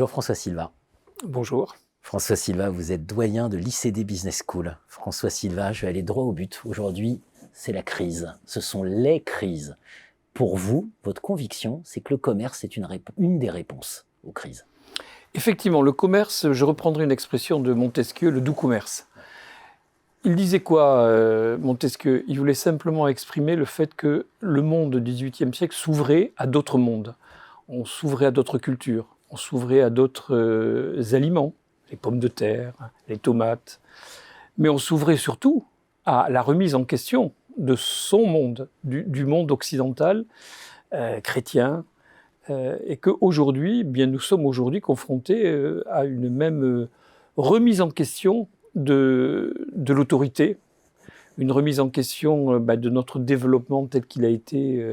Bonjour François Silva. Bonjour. François Silva, vous êtes doyen de l'ICD Business School. François Silva, je vais aller droit au but. Aujourd'hui, c'est la crise. Ce sont les crises. Pour vous, votre conviction, c'est que le commerce est une des réponses aux crises. Effectivement, le commerce, je reprendrai une expression de Montesquieu, le doux commerce. Il disait quoi, Montesquieu? Il voulait simplement exprimer le fait que le monde du XVIIIe siècle s'ouvrait à d'autres mondes. On s'ouvrait à d'autres cultures, on s'ouvrait à d'autres aliments, les pommes de terre, les tomates. Mais on s'ouvrait surtout à la remise en question de son monde, du monde occidental, chrétien, et qu'aujourd'hui, nous sommes aujourd'hui confrontés à une même remise en question de l'autorité, une remise en question de notre développement tel qu'il a été,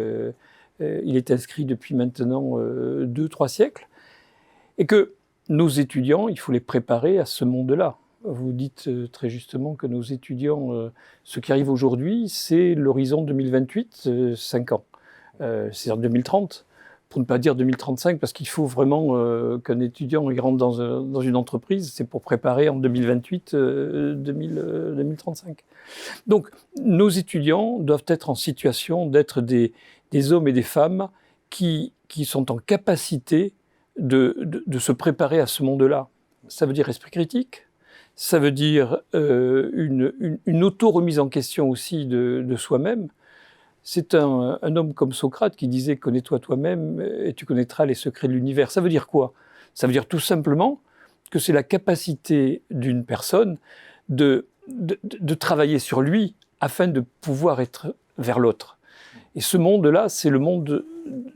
il est inscrit depuis maintenant 2-3 siècles, et que nos étudiants, il faut les préparer à ce monde-là. Vous dites très justement que nos étudiants, ce qui arrive aujourd'hui, c'est l'horizon 2028, 5 ans, c'est-à-dire 2030. Pour ne pas dire 2035, parce qu'il faut vraiment qu'un étudiant il rentre dans une entreprise, c'est pour préparer en 2028, 2035. Donc, nos étudiants doivent être en situation d'être des hommes et des femmes qui sont en capacité de se préparer à ce monde-là. Ça veut dire esprit critique, ça veut dire une auto-remise en question aussi de soi-même. C'est un homme comme Socrate qui disait « Connais-toi toi-même et tu connaîtras les secrets de l'univers ». Ça veut dire quoi? Ça veut dire tout simplement que c'est la capacité d'une personne de travailler sur lui afin de pouvoir être vers l'autre. Et ce monde-là, c'est le monde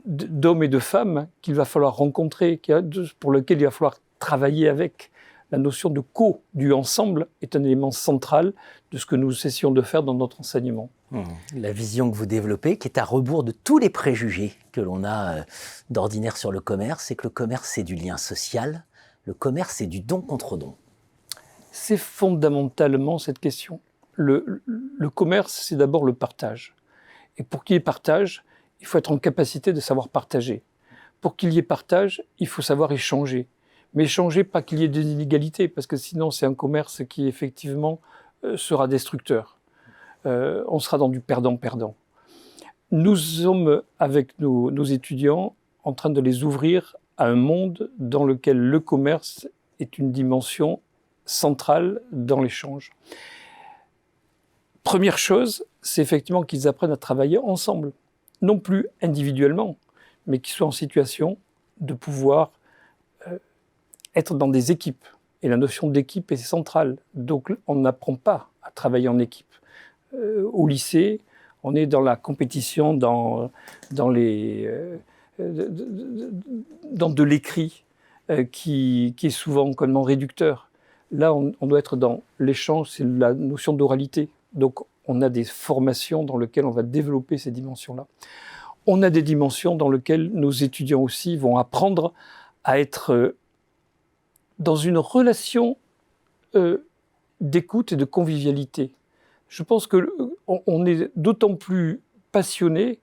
d'hommes et de femmes qu'il va falloir rencontrer, pour lequel il va falloir travailler avec. La notion de du ensemble est un élément central de ce que nous essayons de faire dans notre enseignement. La vision que vous développez, qui est à rebours de tous les préjugés que l'on a d'ordinaire sur le commerce, c'est que le commerce, c'est du lien social, le commerce, c'est du don contre don. C'est fondamentalement cette question. Le commerce, c'est d'abord le partage. Et pour qu'il y ait partage, il faut être en capacité de savoir partager. Pour qu'il y ait partage, il faut savoir échanger. Mais échanger, pas qu'il y ait des inégalités, parce que sinon c'est un commerce qui effectivement sera destructeur. On sera dans du perdant-perdant. Nous sommes, avec nos étudiants, en train de les ouvrir à un monde dans lequel le commerce est une dimension centrale dans l'échange. Première chose, c'est effectivement qu'ils apprennent à travailler ensemble, non plus individuellement, mais qu'ils soient en situation de pouvoir être dans des équipes. Et la notion d'équipe est centrale. Donc on n'apprend pas à travailler en équipe. Au lycée, on est dans la compétition, dans de l'écrit, qui est souvent complètement réducteur. Là, on doit être dans l'échange, c'est la notion d'oralité. Donc on a des formations dans lesquelles on va développer ces dimensions-là. On a des dimensions dans lesquelles nos étudiants aussi vont apprendre à être dans une relation d'écoute et de convivialité. Je pense qu'on est d'autant plus passionné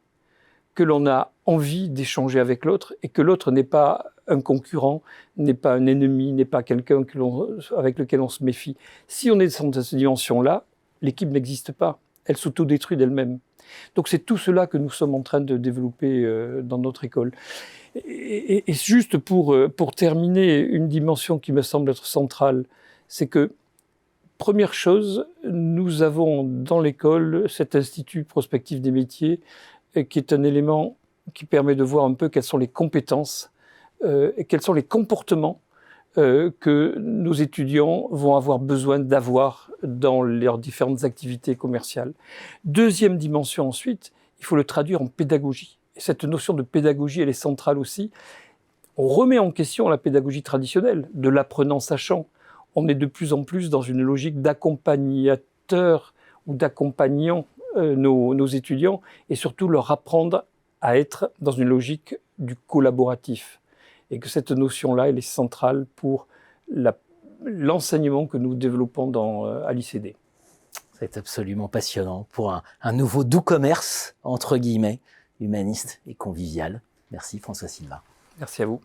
que l'on a envie d'échanger avec l'autre et que l'autre n'est pas un concurrent, n'est pas un ennemi, n'est pas quelqu'un avec lequel on se méfie. Si on est dans cette dimension-là, l'équipe n'existe pas. Elle s'autodétruit d'elle-même. Donc c'est tout cela que nous sommes en train de développer dans notre école. Et juste pour terminer, une dimension qui me semble être centrale, c'est que, première chose, nous avons dans l'école cet institut prospectif des métiers qui est un élément qui permet de voir un peu quelles sont les compétences et quels sont les comportements que nos étudiants vont avoir besoin d'avoir dans leurs différentes activités commerciales. Deuxième dimension ensuite, il faut le traduire en pédagogie. Et cette notion de pédagogie, elle est centrale aussi. On remet en question la pédagogie traditionnelle, de l'apprenant sachant. On est de plus en plus dans une logique d'accompagnateur ou d'accompagnant nos étudiants et surtout leur apprendre à être dans une logique du collaboratif. Et que cette notion-là, elle est centrale pour l'enseignement que nous développons à l'ICD. C'est absolument passionnant pour un nouveau doux commerce, entre guillemets, humaniste et convivial. Merci François Silva. Merci à vous.